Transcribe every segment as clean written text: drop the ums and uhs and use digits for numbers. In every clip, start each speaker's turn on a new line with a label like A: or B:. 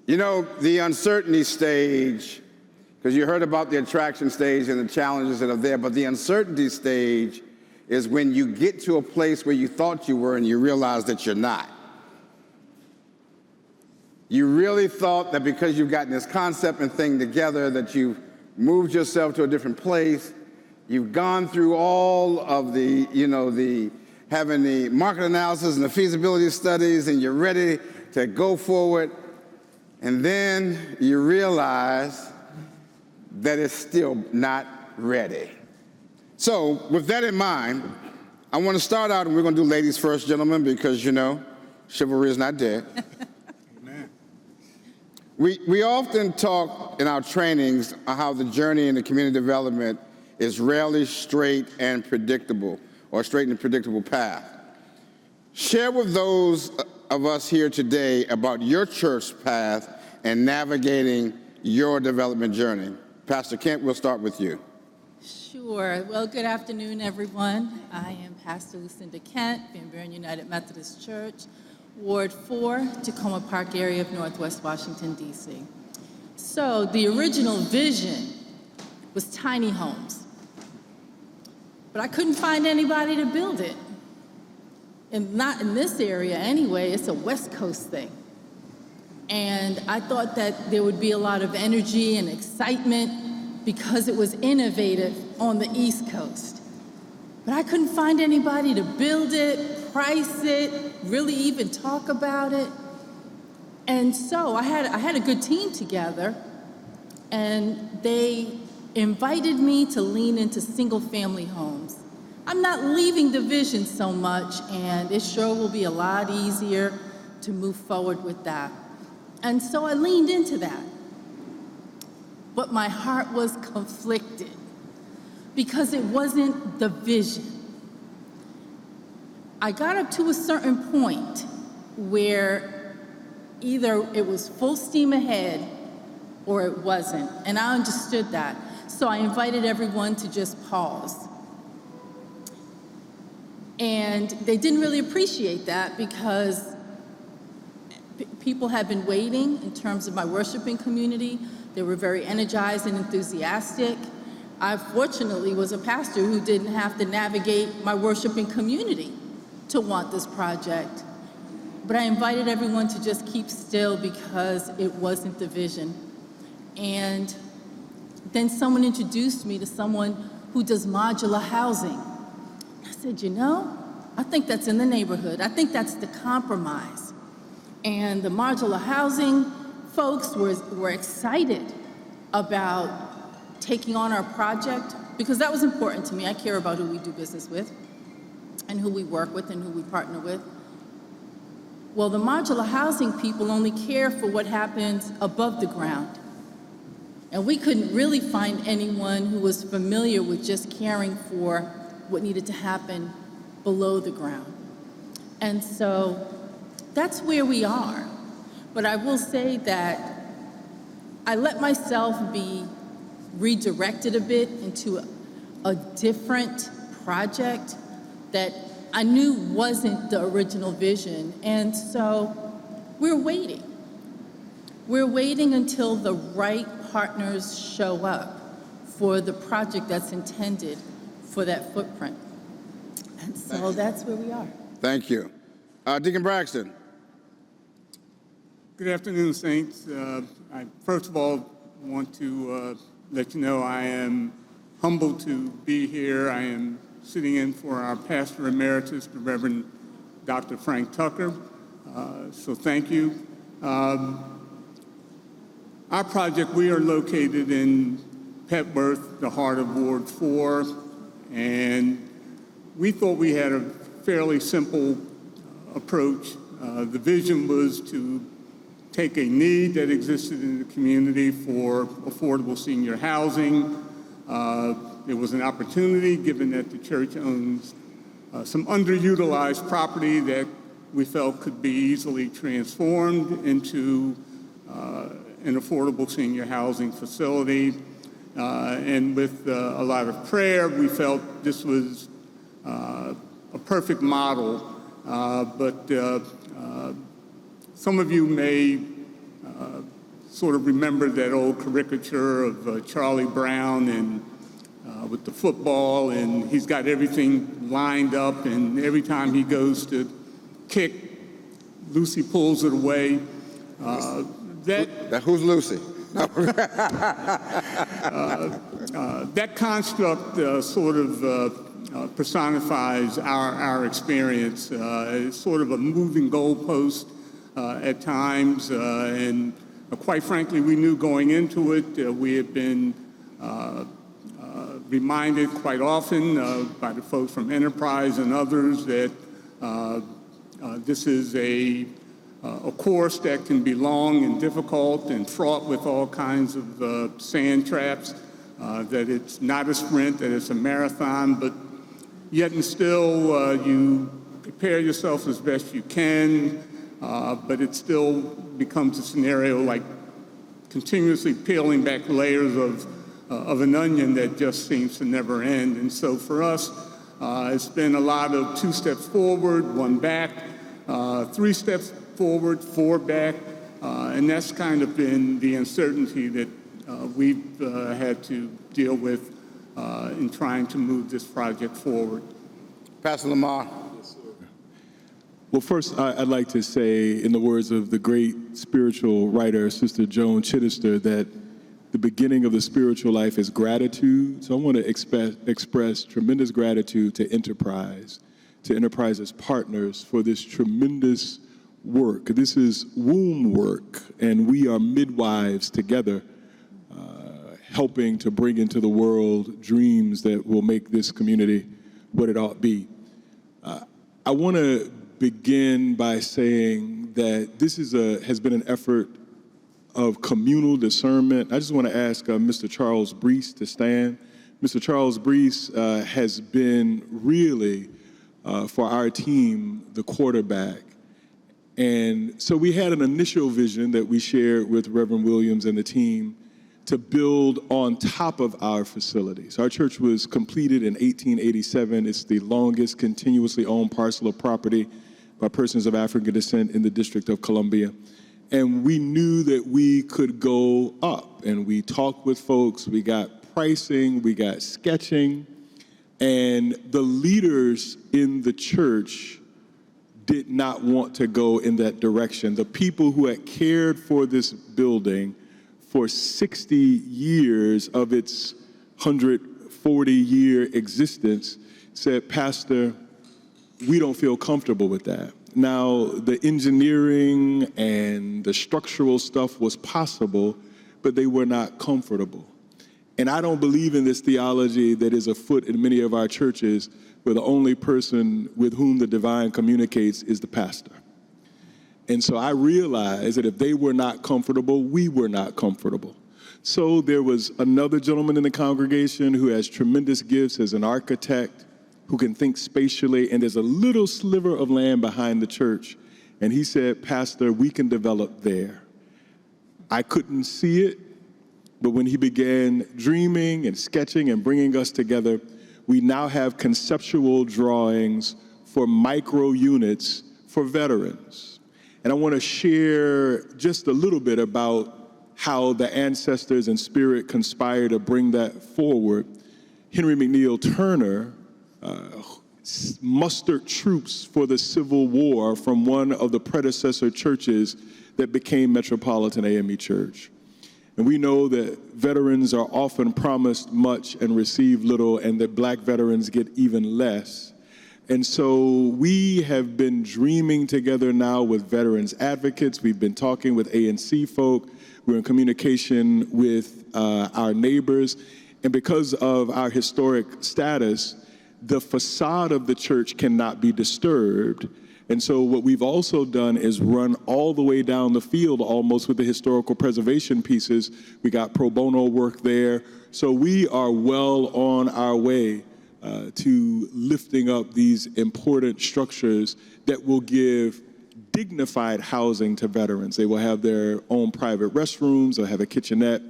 A: You know, the uncertainty stage, because you heard about the attraction stage and the challenges that are there, but the uncertainty stage is when you get to a place where you thought you were and you realize that you're not. You really thought that because you've gotten this concept and thing together that you've moved yourself to a different place, you've gone through all of the, having the market analysis and the feasibility studies, and you're ready to go forward, and then you realize that it's still not ready. So with that in mind, I want to start out, and we're going to do ladies first, gentlemen, because, chivalry is not dead. Amen. We often talk in our trainings how the journey into community development is rarely straight and predictable, or a straight and predictable path. Share with those of us here today about your church path and navigating your development journey. Pastor Kent, we'll start with you.
B: Sure. Well, good afternoon, everyone. I am Pastor Lucinda Kent, Buren United Methodist Church, Ward 4, Tacoma Park area of Northwest Washington, D.C. So the original vision was tiny homes, but I couldn't find anybody to build it. And not in this area anyway, it's a West Coast thing. And I thought that there would be a lot of energy and excitement because it was innovative on the East Coast. But I couldn't find anybody to build it, price it, really even talk about it. And so I had a good team together, and they invited me to lean into single-family homes. I'm not leaving the vision so much, and it sure will be a lot easier to move forward with that. And so I leaned into that. But my heart was conflicted because it wasn't the vision. I got up to a certain point where either it was full steam ahead or it wasn't, and I understood that. So I invited everyone to just pause. And they didn't really appreciate that because people had been waiting in terms of my worshiping community. They were very energized and enthusiastic. I fortunately was a pastor who didn't have to navigate my worshiping community to want this project. But I invited everyone to just keep still because it wasn't the vision. And then someone introduced me to someone who does modular housing. I said, I think that's in the neighborhood. I think that's the compromise. And the modular housing folks were excited about taking on our project because that was important to me. I care about who we do business with and who we work with and who we partner with. Well, the modular housing people only care for what happens above the ground. And we couldn't really find anyone who was familiar with just caring for what needed to happen below the ground. And so that's where we are. But I will say that I let myself be redirected a bit into a different project that I knew wasn't the original vision. And so we're waiting. We're waiting until the right partners show up for the project that's intended for that footprint. And so that's where we are.
A: Thank you. Deacon Braxton.
C: Good afternoon, Saints. I first of all want to let you know I am humbled to be here. I am sitting in for our Pastor Emeritus, the Reverend Dr. Frank Tucker. So thank you. Our project, we are located in Petworth, the heart of Ward 4, and we thought we had a fairly simple approach. The vision was to take a need that existed in the community for affordable senior housing. There was an opportunity, given that the church owns some underutilized property that we felt could be easily transformed into an affordable senior housing facility. And with a lot of prayer, we felt this was a perfect model. But some of you may sort of remembered that old caricature of Charlie Brown and with the football, and he's got everything lined up, and every time he goes to kick, Lucy pulls it away.
A: Who's Lucy?
C: That construct sort of personifies our experience. It's sort of a moving goalpost at times, and quite frankly, we knew going into it, we had been reminded quite often by the folks from Enterprise and others that this is a course that can be long and difficult and fraught with all kinds of sand traps, that it's not a sprint, that it's a marathon, but yet and still you prepare yourself as best you can, but it still becomes a scenario like continuously peeling back layers of an onion that just seems to never end. And so for us, it's been a lot of 2 steps forward, 1 back, 3 steps forward, 4 back, and that's kind of been the uncertainty that we've had to deal with in trying to move this project forward.
A: Pastor Lamar.
D: Well, first, I'd like to say, in the words of the great spiritual writer, Sister Joan Chittister, that the beginning of the spiritual life is gratitude. So I want to express tremendous gratitude to Enterprise's partners for this tremendous work. This is womb work, and we are midwives together, helping to bring into the world dreams that will make this community what it ought to be. I want to begin by saying that this has been an effort of communal discernment. I just want to ask Mr. Charles Brees to stand. Mr. Charles Brees has been really, for our team, the quarterback. And so we had an initial vision that we shared with Reverend Williams and the team to build on top of our facilities. Our church was completed in 1887. It's the longest continuously owned parcel of property by persons of African descent in the District of Columbia. And we knew that we could go up, and we talked with folks, we got pricing, we got sketching, and the leaders in the church did not want to go in that direction. The people who had cared for this building for 60 years of its 140-year existence said, Pastor, we don't feel comfortable with that. Now, the engineering and the structural stuff was possible, but they were not comfortable. And I don't believe in this theology that is afoot in many of our churches where the only person with whom the divine communicates is the pastor. And so I realized that if they were not comfortable, we were not comfortable. So there was another gentleman in the congregation who has tremendous gifts as an architect, who can think spatially, and there's a little sliver of land behind the church. And he said, Pastor, we can develop there. I couldn't see it, but when he began dreaming and sketching and bringing us together, we now have conceptual drawings for micro units for veterans. And I want to share just a little bit about how the ancestors and spirit conspire to bring that forward. Henry McNeil Turner mustered troops for the Civil War from one of the predecessor churches that became Metropolitan AME Church. And we know that veterans are often promised much and receive little, and that black veterans get even less. And so we have been dreaming together now with veterans advocates. We've been talking with ANC folk. We're in communication with our neighbors. And because of our historic status, the facade of the church cannot be disturbed. And so what we've also done is run all the way down the field almost with the historical preservation pieces. We got pro bono work there. So we are well on our way to lifting up these important structures that will give dignified housing to veterans. They will have their own private restrooms, they'll have a kitchenette.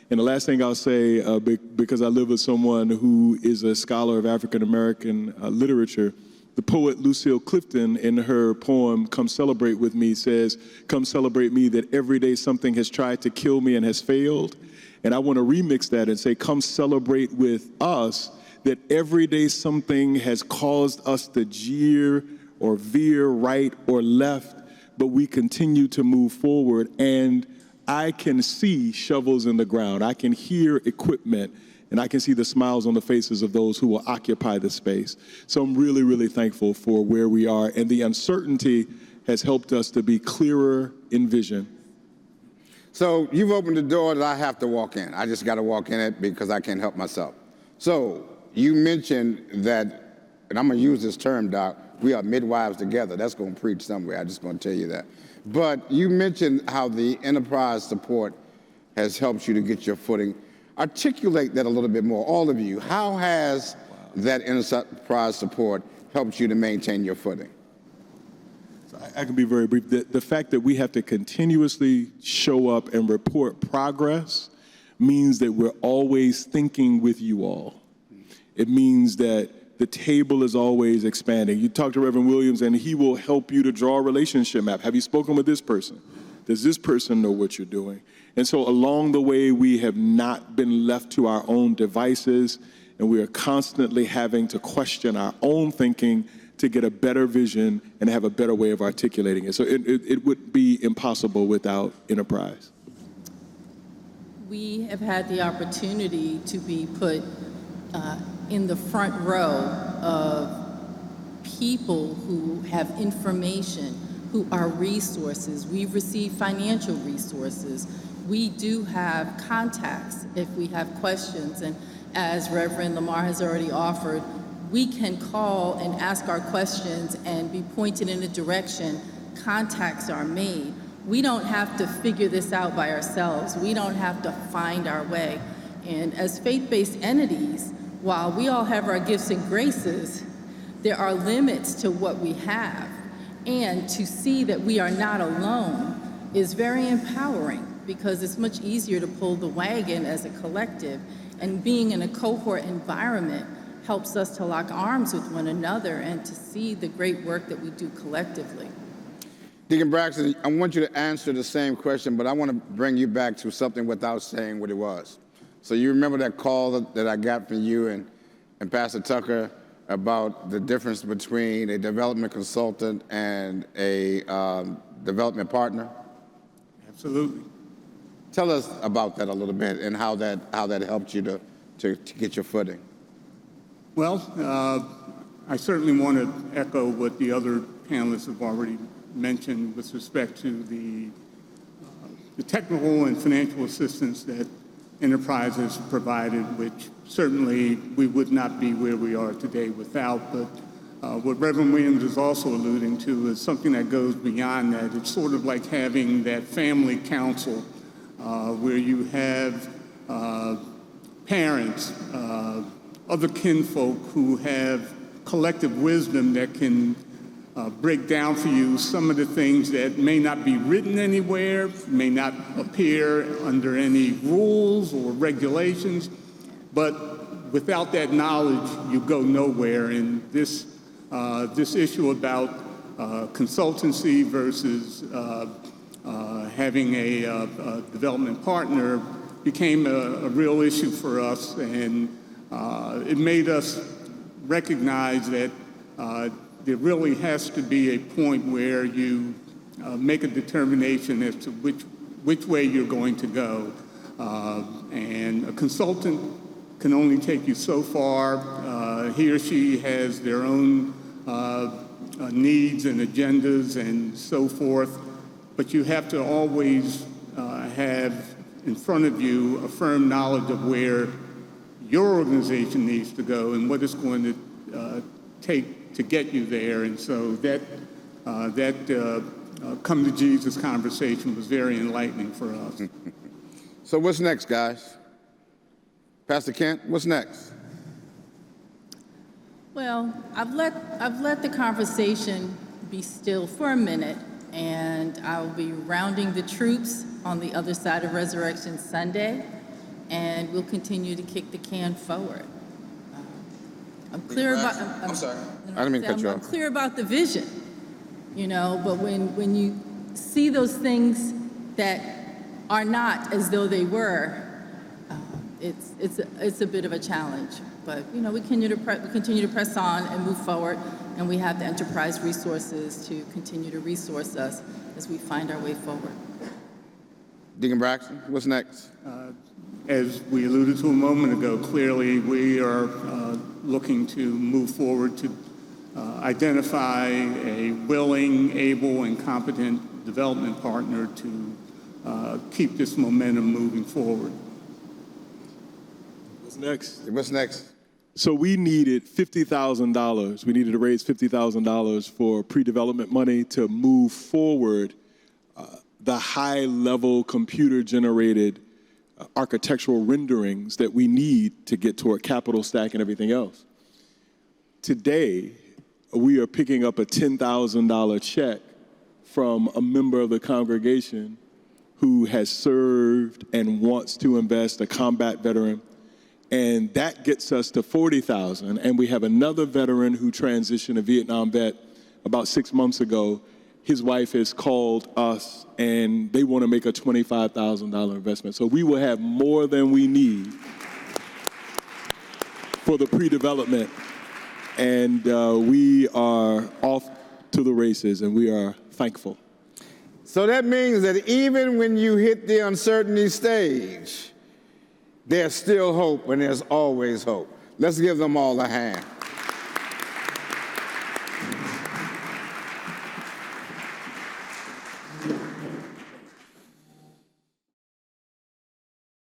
D: And the last thing I'll say, because I live with someone who is a scholar of African American literature, The poet Lucille Clifton, in her poem, Come Celebrate With Me, says, come celebrate me that every day something has tried to kill me and has failed. And I want to remix that and say, come celebrate with us that every day something has caused us to jeer or veer right or left, but we continue to move forward. And I can see shovels in the ground. I can hear equipment. And I can see the smiles on the faces of those who will occupy the space. So I'm really, really thankful for where we are. And the uncertainty has helped us to be clearer in vision.
A: So you've opened the door that I have to walk in. I just got to walk in it because I can't help myself. So you mentioned that, and I'm going to use this term, Doc, we are midwives together. That's going to preach somewhere. I'm just going to tell you that. But you mentioned how the enterprise support has helped you to get your footing. Articulate that a little bit more, all of you. How has that enterprise support helped you to maintain your footing?
D: I can be very brief. The fact that we have to continuously show up and report progress means that we're always thinking with you all. It means that the table is always expanding. You talk to Reverend Williams and he will help you to draw a relationship map. Have you spoken with this person? Does this person know what you're doing? And so along the way, we have not been left to our own devices, and we are constantly having to question our own thinking to get a better vision and have a better way of articulating it. So it would be impossible without enterprise.
B: We have had the opportunity to be put in the front row of people who have information, who are resources. We've received financial resources. We do have contacts if we have questions. And as Reverend Lamar has already offered, we can call and ask our questions and be pointed in a direction. Contacts are made. We don't have to figure this out by ourselves. We don't have to find our way. And as faith-based entities, while we all have our gifts and graces, there are limits to what we have. And to see that we are not alone is very empowering, because it's much easier to pull the wagon as a collective. And being in a cohort environment helps us to lock arms with one another and to see the great work that we do collectively.
A: Deacon Braxton, I want you to answer the same question, but I want to bring you back to something without saying what it was. So you remember that call that I got from you and Pastor Tucker about the difference between a development consultant and a development partner?
C: Absolutely.
A: Tell us about that a little bit and how that helped you to get your footing.
C: Well, I certainly want to echo what the other panelists have already mentioned with respect to the technical and financial assistance that Enterprise has provided, which certainly we would not be where we are today without. But what Reverend Williams is also alluding to is something that goes beyond that. It's sort of like having that family council where you have parents, other kinfolk who have collective wisdom that can break down for you some of the things that may not be written anywhere, may not appear under any rules or regulations, but without that knowledge, you go nowhere. And this issue about consultancy versus having a development partner became a real issue for us, and it made us recognize that there really has to be a point where you make a determination as to which way you're going to go. And a consultant can only take you so far. He or she has their own needs and agendas and so forth, but you have to always have in front of you a firm knowledge of where your organization needs to go and what it's going to take to get you there. And so that come to Jesus conversation was very enlightening for us.
A: So what's next, guys? Pastor Kent, what's next?
B: Well, I've let the conversation be still for a minute, and I'll be rounding the troops on the other side of Resurrection Sunday, and we'll continue to kick the can forward. I'm clear about.
A: I'm sorry. I didn't mean to cut you
B: I'm
A: off.
B: clear about the vision, but when you see those things that are not as though they were, it's a bit of a challenge. But we continue to press on and move forward, and we have the enterprise resources to continue to resource us as we find our way forward.
A: Deacon Braxton, what's next?
C: As we alluded to a moment ago, clearly we are looking to move forward to identify a willing, able, and competent development partner to keep this momentum moving forward.
D: What's next?
A: What's next?
D: So we needed $50,000. We needed to raise $50,000 for pre-development money to move forward the high-level computer-generated architectural renderings that we need to get toward capital stack and everything else. Today, we are picking up a $10,000 check from a member of the congregation who has served and wants to invest, a combat veteran, and that gets us to $40,000. And we have another veteran who transitioned, a Vietnam vet, about 6 months ago. His wife has called us, and they want to make a $25,000 investment. So we will have more than we need for the pre-development. And we are off to the races, and we are thankful.
A: So that means that even when you hit the uncertainty stage, there's still hope, and there's always hope. Let's give them all a hand.